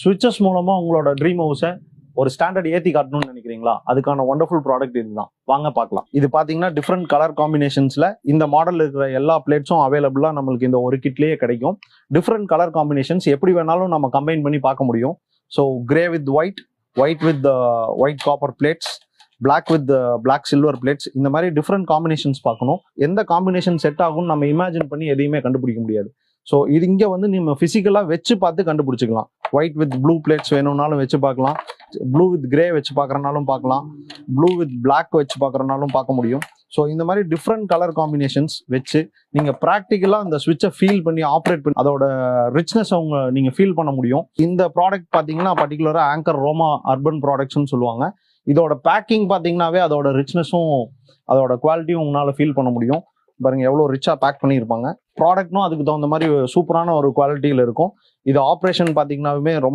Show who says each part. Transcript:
Speaker 1: ஸ்விட்சஸ் மூலமா உங்களோட ட்ரீம் ஹவுஸை ஒரு ஸ்டாண்டர்ட் ஏற்றி காட்டணும்னு நினைக்கிறீங்களா? அதுக்கான ஒண்டர்ஃபுல் ப்ராடக்ட் இதுதான். வாங்க பார்க்கலாம். இது பார்த்தீங்கன்னா டிஃப்ரெண்ட் கலர் காம்பினேஷன்ஸில் இந்த மாடல் இருக்கிற எல்லா பிளேட்ஸும் அவைலபிளாக நம்மளுக்கு இந்த ஒரு கிட்லேயே கிடைக்கும். டிஃப்ரெண்ட் கலர் காம்பினேஷன்ஸ் எப்படி வேணாலும் நம்ம கம்பைன் பண்ணி பார்க்க முடியும். So grey with white, white with white copper plates, black with black silver plates, இந்த மாதிரி டிஃப்ரெண்ட் காம்பினேஷன்ஸ் பார்க்கணும். எந்த காம்பினேஷன் செட் ஆகும்னு நம்ம இமேஜின் பண்ணி எதையுமே கண்டுபிடிக்க முடியாது. ஸோ இது இங்கே வந்து நம்ம ஃபிசிக்கலாக வச்சு பார்த்து கண்டுபிடிச்சிக்கலாம். ஒயிட் வித் ப்ளூ பிளேட்ஸ் வேணும்னாலும் வச்சு பார்க்கலாம், ப்ளூ வித் கிரே வச்சு பார்க்குறனாலும் பார்க்கலாம், ப்ளூ வித் பிளாக் வச்சு பார்க்குறனாலும் பார்க்க முடியும். ஸோ இந்த மாதிரி டிஃப்ரெண்ட் கலர் காம்பினேஷன்ஸ் வச்சு நீங்கள் ப்ராக்டிக்கலாக அந்த ஸ்விட்சை ஃபீல் பண்ணி ஆப்ரேட் பண்ணி அதோட ரிச்னஸ் நீங்கள் ஃபீல் பண்ண முடியும். இந்த ப்ராடக்ட் பார்த்தீங்கன்னா பர்டிகுலராக ஆங்கர் ரோமா அர்பன் ப்ராடக்ட்ஸ்னு சொல்லுவாங்க. இதோட பேக்கிங் பார்த்தீங்கன்னாவே அதோட ரிச்னஸும் அதோட குவாலிட்டியும் உங்களால் ஃபீல் பண்ண முடியும். பாருங்க எவ்வளோ ரிச்சாக பேக் பண்ணியிருப்பாங்க. ப்ராடக்ட்னும் அதுக்கு தகுந்த மாதிரி சூப்பரான ஒரு குவாலிட்டியில் இருக்கும். இது ஆப்ரேஷன் பார்த்தீங்கன்னாவே ரொம்ப